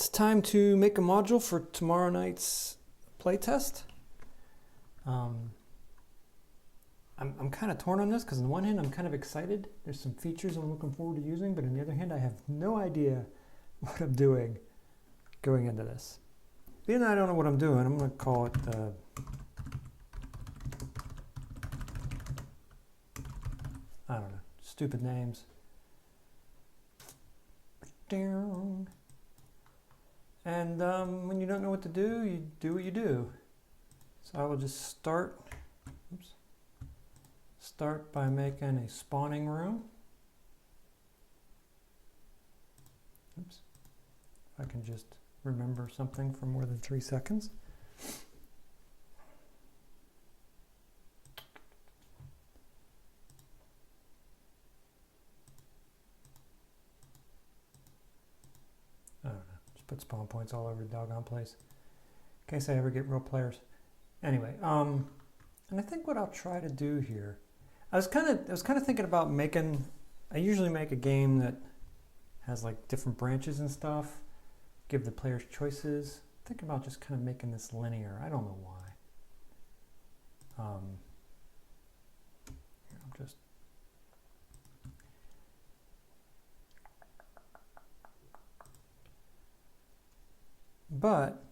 It's time to make a module for tomorrow night's playtest. I'm kind of torn on this because on the one hand I'm kind of excited. There's some features I'm looking forward to using, but on the other hand I have no idea what I'm doing going into this. Being that I don't know what I'm doing, I'm going to call it I don't know, stupid names. And when you don't know what to do, you do what you do. So I will just start by making a spawning room. Oops. If I can just remember something for more than 3 seconds. I don't know. Just put spawn points all over the doggone place. In case I ever get real players. Anyway, and I think what I'll try to do here, I was kind of thinking about making. I usually make a game that has like different branches and stuff. Give the players choices. Think about just kind of making this linear. I don't know why. I'm just. But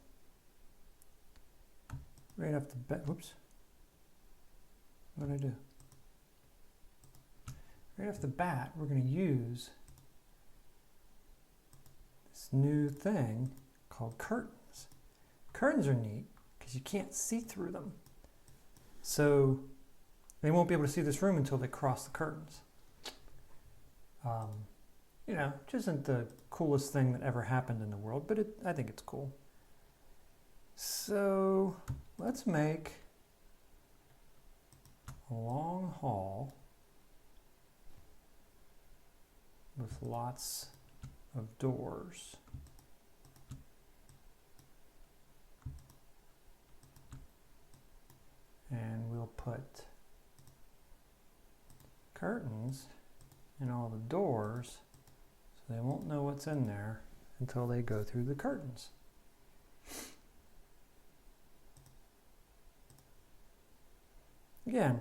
right off the bat, whoops. What did I do? Right off the bat, we're going to use this new thing called curtains. Curtains are neat because you can't see through them. So they won't be able to see this room until they cross the curtains. You know, which isn't the coolest thing that ever happened in the world, but I think it's cool. So let's make a long hall with lots of doors. And we'll put curtains in all the doors so they won't know what's in there until they go through the curtains. Again,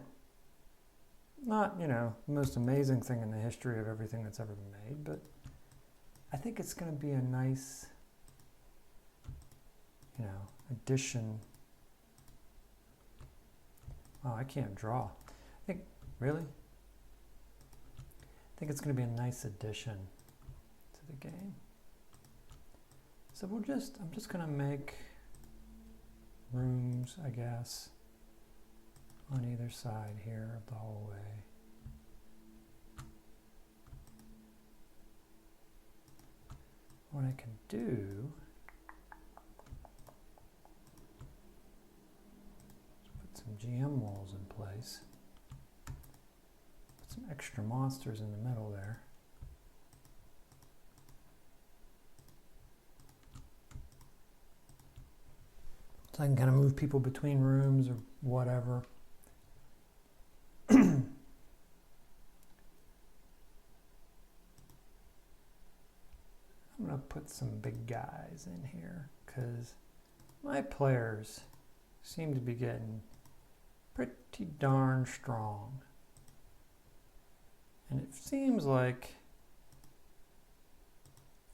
not, you know, the most amazing thing in the history of everything that's ever been made, but I think it's going to be a nice, you know, addition. Oh, I can't draw. I think, really? I think it's going to be a nice addition to the game. So I'm just going to make rooms, I guess, on either side here of the hallway. What I can do is put some GM walls in place. Put some extra monsters in the middle there. So I can kind of move people between rooms or whatever. I'm going to put some big guys in here because my players seem to be getting pretty darn strong. And it seems like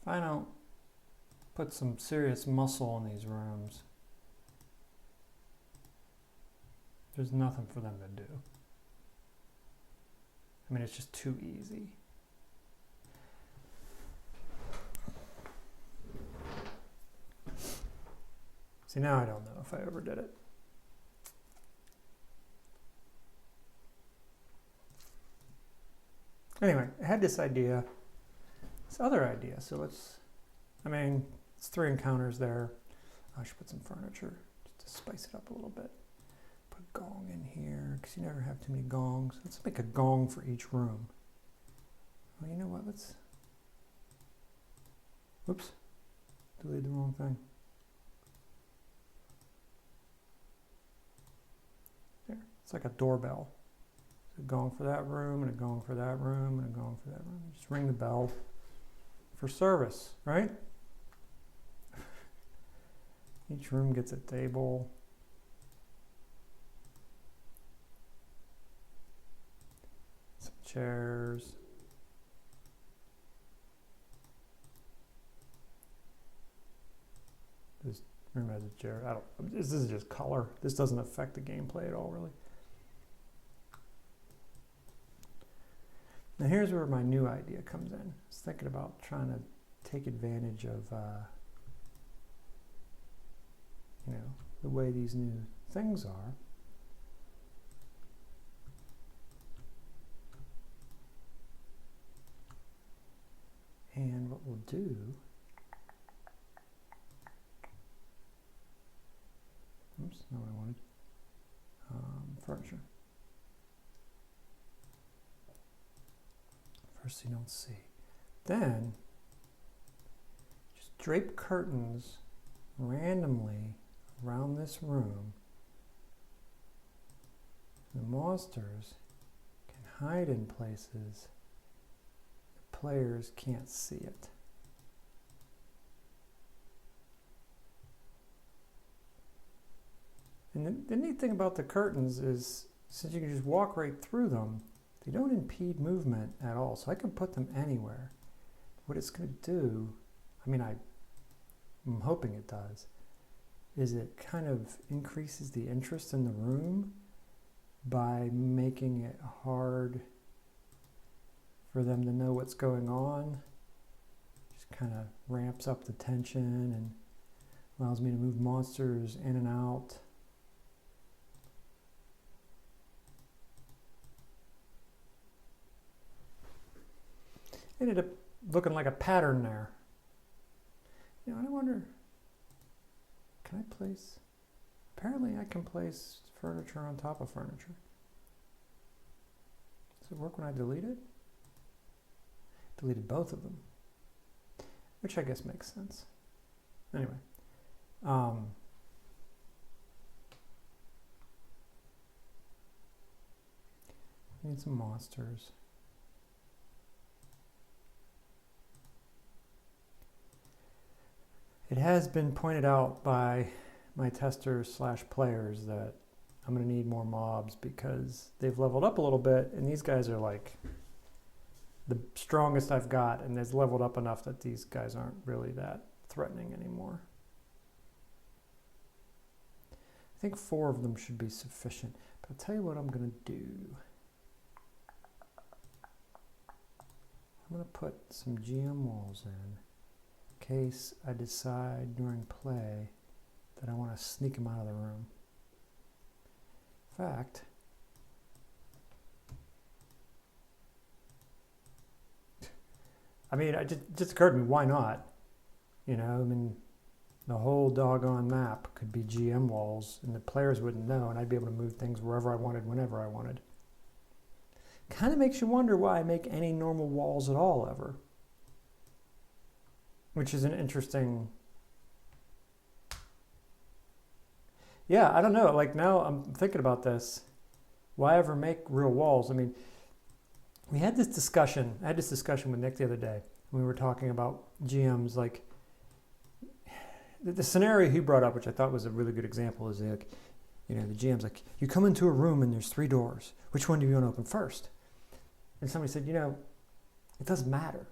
if I don't put some serious muscle in these rooms, there's nothing for them to do. I mean, it's just too easy. See, now I don't know if I overdid it. Anyway, I had this idea, this other idea. So it's 3 encounters there. I should put some furniture just to spice it up a little bit. Put a gong in here because you never have too many gongs. Let's make a gong for each room. Well, you know what? Oops, deleted the wrong thing. It's like a doorbell. So a gong for that room, and a gong for that room, and a gong for that room. Just ring the bell for service, right? Each room gets a table. Some chairs. This room has a chair. This is just color. This doesn't affect the gameplay at all, really. Now here's where my new idea comes in. I was thinking about trying to take advantage of, you know, the way these new things are. And what we'll do, oops, not what I wanted, furniture. First you don't see. Then, just drape curtains randomly around this room. The monsters can hide in places the players can't see it. And the neat thing about the curtains is, since you can just walk right through them, they don't impede movement at all. So I can put them anywhere. What it's going to do, I mean, I'm hoping it does, is it kind of increases the interest in the room by making it hard for them to know what's going on. Just kind of ramps up the tension and allows me to move monsters in and out. Ended up looking like a pattern there. You know, I wonder, can I place, apparently I can place furniture on top of furniture. Does it work when I delete it? Deleted both of them, which I guess makes sense. Anyway, need some monsters. It has been pointed out by my testers / players that I'm going to need more mobs because they've leveled up a little bit, and these guys are like the strongest I've got, and they've leveled up enough that these guys aren't really that threatening anymore. I think 4 of them should be sufficient, but I'll tell you what I'm going to do. I'm going to put some GM walls in case I decide during play that I want to sneak them out of the room. In fact, I mean, it just occurred to me, why not? You know, I mean, the whole doggone map could be GM walls and the players wouldn't know, and I'd be able to move things wherever I wanted, whenever I wanted. Kind of makes you wonder why I make any normal walls at all ever. Which is an interesting, yeah, I don't know, like now I'm thinking about this. Why ever make real walls? I mean, I had this discussion with Nick the other day when we were talking about GMs, like the scenario he brought up, which I thought was a really good example, is like, you know, the GM's like, you come into a room and there's 3 doors. Which one do you want to open first? And somebody said, you know, it doesn't matter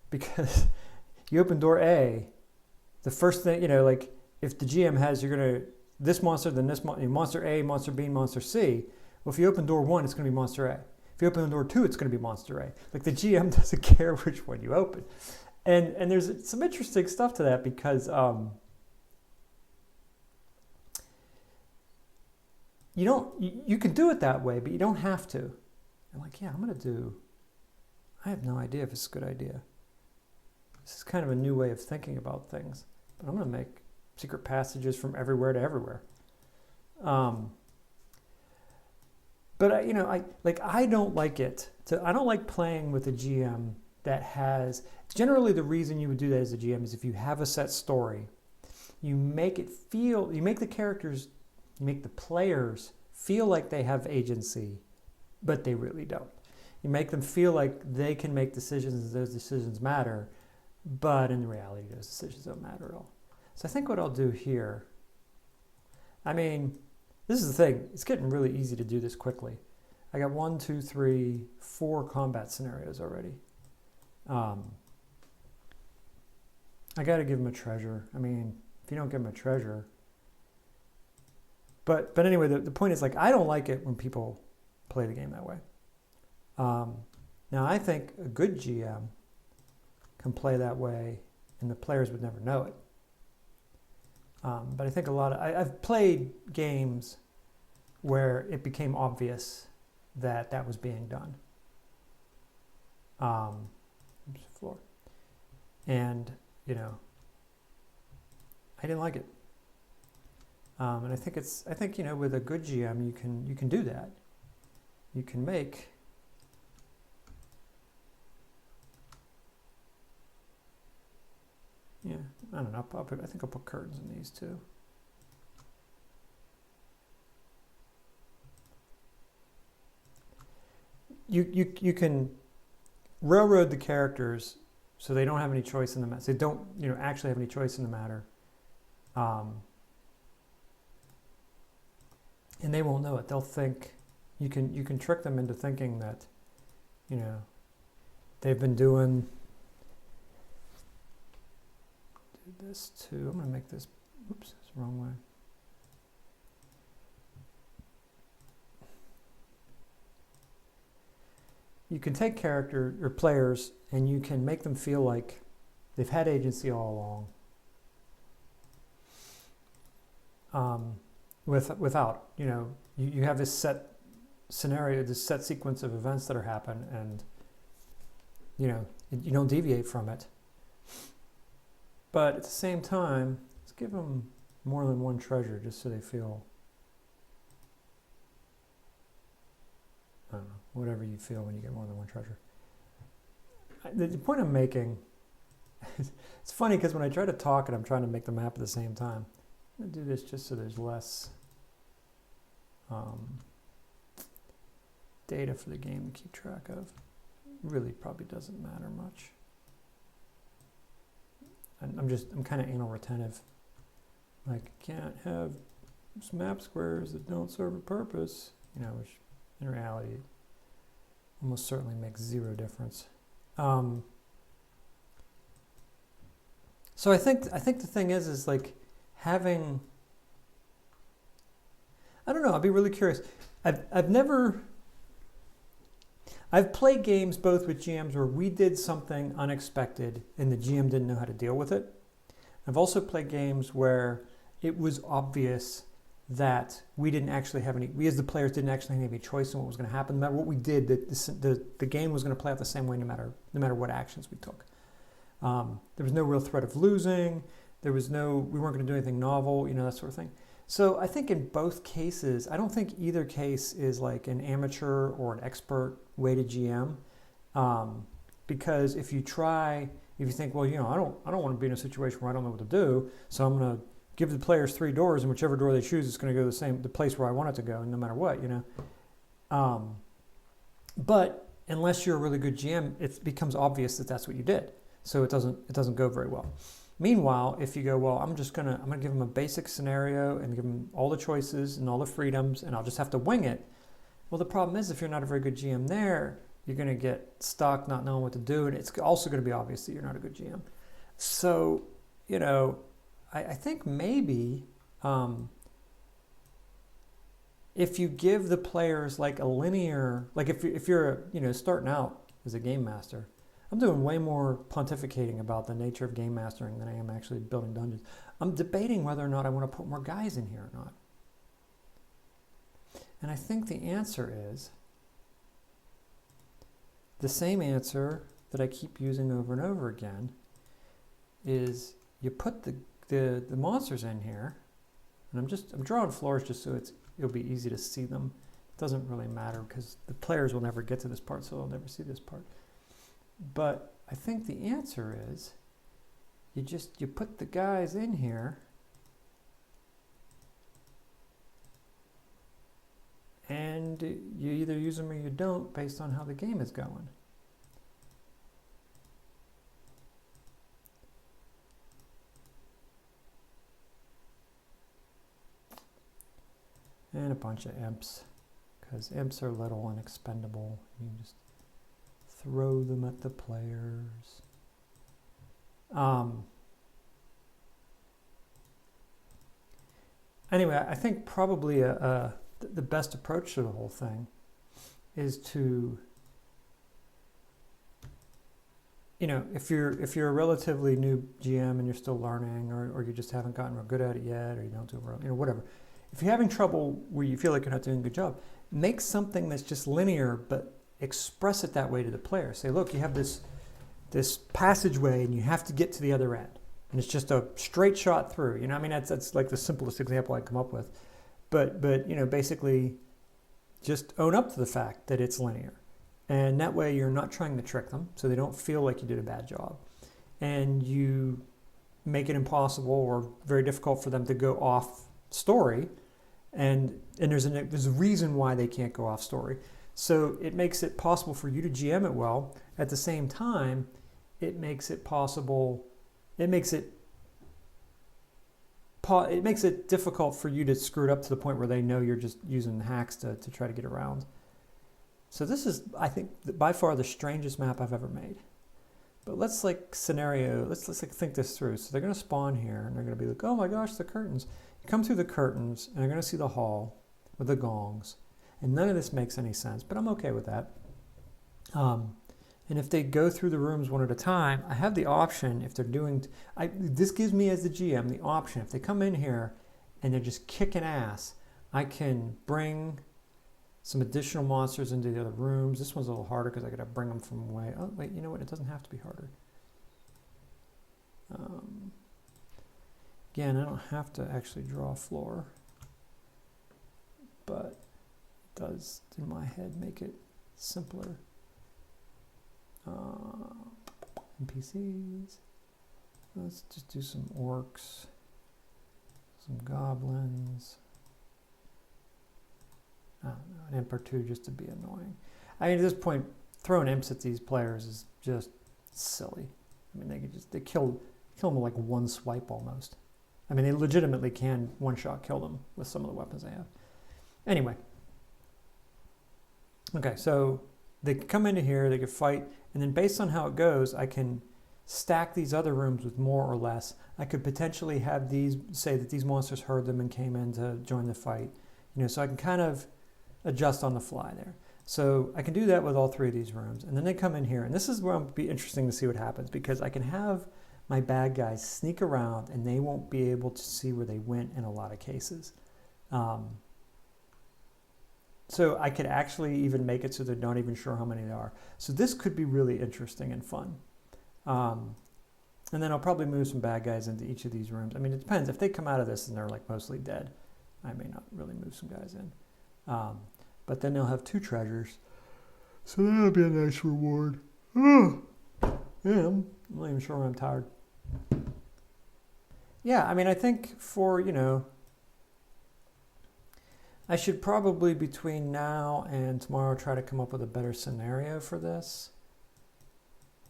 because you open door A, the first thing, you know, like if the GM has, you're going to, this monster, then this monster A, monster B, monster C. Well, if you open door 1, it's going to be monster A. If you open door 2, it's going to be monster A. Like the GM doesn't care which one you open. And there's some interesting stuff to that because you can do it that way, but you don't have to. I'm like, yeah, I have no idea if it's a good idea. This is kind of a new way of thinking about things, but I'm going to make secret passages from everywhere to everywhere. But I don't like it. I don't like playing with a GM that has. Generally, the reason you would do that as a GM is if you have a set story, you make the players feel like they have agency, but they really don't. You make them feel like they can make decisions and those decisions matter. But in reality, those decisions don't matter at all. So I think what I'll do here, I mean, this is the thing, it's getting really easy to do this quickly. I got 1, 2, 3, 4 combat scenarios already. I got to give him a treasure. I mean, if you don't give him a treasure. But anyway, the point is, like, I don't like it when people play the game that way. Now, I think a good GM can play that way, and the players would never know it. But I think I've played games where it became obvious that that was being done. Floor. And, you know, I didn't like it. And I think, you know, with a good GM, you can do that. You can make I don't know. I think I'll put curtains in these too. You can railroad the characters so they don't have any choice in the matter. They don't, you know, actually have any choice in the matter. And they won't know it. They'll think you can trick them into thinking that, you know, they've been doing this too. I'm going to make this, oops, it's the wrong way. You can take character or players and you can make them feel like they've had agency all along. Without, you know, you have this set scenario, this set sequence of events that are happen, and, you know, you don't deviate from it. But at the same time, let's give them more than one treasure just so they feel, I don't know, whatever you feel when you get more than one treasure. The point I'm making, it's funny because when I try to talk and I'm trying to make the map at the same time, I'm going to do this just so there's less data for the game to keep track of. Really probably doesn't matter much. I'm kind of anal retentive. Like, can't have map squares that don't serve a purpose, you know, which in reality almost certainly makes zero difference. So I think the thing is like having, I don't know, I'd be really curious. I've played games both with GMs where we did something unexpected and the GM didn't know how to deal with it. I've also played games where it was obvious that we as the players didn't actually have any choice in what was going to happen. No matter what we did, the game was going to play out the same way no matter what actions we took. There was no real threat of losing. We weren't going to do anything novel, you know, that sort of thing. So I think in both cases, I don't think either case is like an amateur or an expert way to GM. Because if you think, well, you know, I don't want to be in a situation where I don't know what to do, so I'm going to give the players 3 doors, and whichever door they choose is going to go the place where I want it to go, no matter what, you know. But unless you're a really good GM, it becomes obvious that that's what you did. So it doesn't go very well. Meanwhile, if you go, well, I'm gonna give them a basic scenario and give them all the choices and all the freedoms, and I'll just have to wing it. Well, the problem is if you're not a very good GM there, you're going to get stuck not knowing what to do, and it's also going to be obvious that you're not a good GM. So, you know, I think maybe if you give the players like a linear, like if you're you know, starting out as a game master, I'm doing way more pontificating about the nature of game mastering than I am actually building dungeons. I'm debating whether or not I want to put more guys in here or not. And I think the answer is the same answer that I keep using over and over again is you put the monsters in here, and I'm drawing floors just so it'll be easy to see them. It doesn't really matter because the players will never get to this part, so they'll never see this part. But I think the answer is you put the guys in here and you either use them or you don't based on how the game is going. and a bunch of imps, because imps are little and expendable. You can just throw them at the players. Anyway, I think probably the best approach to the whole thing is to, you know, if you're a relatively new GM and you're still learning, or you just haven't gotten real good at it yet, or you don't do it well, you know, whatever. If you're having trouble where you feel like you're not doing a good job, make something that's just linear, but express it that way to the player. Say, look, you have this passageway and you have to get to the other end. And it's just a straight shot through. You know, I mean, that's like the simplest example I come up with. But you know, basically just own up to the fact that it's linear. And that way you're not trying to trick them, so they don't feel like you did a bad job. And you make it impossible or very difficult for them to go off story. And there's a reason why they can't go off story. So it makes it possible for you to GM it well. At the same time, it makes it possible, it makes it difficult for you to screw it up to the point where they know you're just using hacks to try to get around. So this is, I think, by far the strangest map I've ever made. But let's like think this through. So they're going to spawn here, and they're going to be like, oh my gosh, the curtains. You come through the curtains, and they're going to see the hall with the gongs. And none of this makes any sense, but I'm okay with that. And if they go through the rooms one at a time, I have the option, if they're doing, this gives me as the GM the option, if they come in here and they're just kicking ass, I can bring some additional monsters into the other rooms. This one's a little harder because I got to bring them from away. Oh, wait, you know what? It doesn't have to be harder. Again, I don't have to actually draw a floor, but it does, in my head, make it simpler. NPCs. Let's just do some orcs, some goblins. I don't know, an imp or two just to be annoying. I mean, at this point, throwing imps at these players is just silly. I mean, they kill them with like one swipe almost. I mean, they legitimately can one-shot kill them with some of the weapons they have. Anyway. Okay, so they can come into here, they can fight, and then based on how it goes, I can stack these other rooms with more or less. I could potentially have these, say that these monsters heard them and came in to join the fight. You know, so I can kind of adjust on the fly there. So I can do that with all three of these rooms. And then they come in here, and this is where it'll be interesting to see what happens, because I can have my bad guys sneak around and they won't be able to see where they went in a lot of cases. So I could actually even make it so they're not even sure how many there are. So this could be really interesting and fun. And then I'll probably move some bad guys into each of these rooms. I mean, it depends. If they come out of this and they're like mostly dead, I may not really move some guys in. But then they'll have 2 treasures. So that'll be a nice reward. Yeah, I'm not even sure when I'm tired. Yeah, I mean, I think for, you know, I should probably between now and tomorrow try to come up with a better scenario for this.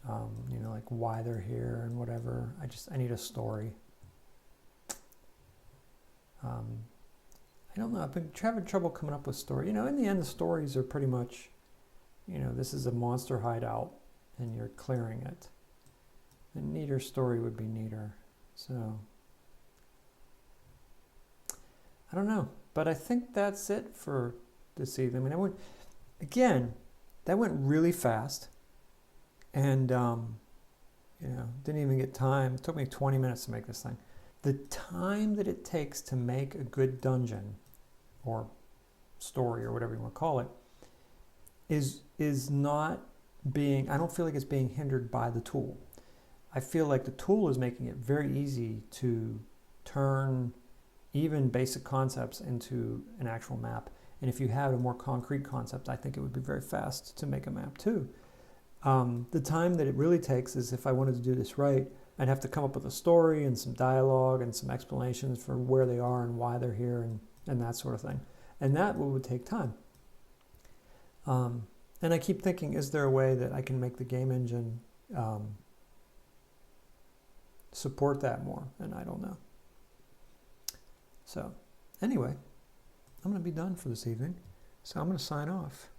You know, like why they're here and whatever. I need a story. I don't know. I've been having trouble coming up with story. You know, in the end, the stories are pretty much, you know, this is a monster hideout and you're clearing it. A neater story would be neater. So, I don't know. But I think that's it for this evening. I mean, that went really fast. And, you know, didn't even get time. It took me 20 minutes to make this thing. The time that it takes to make a good dungeon or story or whatever you want to call it is not being, I don't feel like it's being hindered by the tool. I feel like the tool is making it very easy to turn even basic concepts into an actual map. And if you had a more concrete concept, I think it would be very fast to make a map too. The time that it really takes is, if I wanted to do this right, I'd have to come up with a story and some dialogue and some explanations for where they are and why they're here and that sort of thing. And that would take time. And I keep thinking, is there a way that I can make the game engine support that more? And I don't know. So anyway, I'm going to be done for this evening. So I'm going to sign off.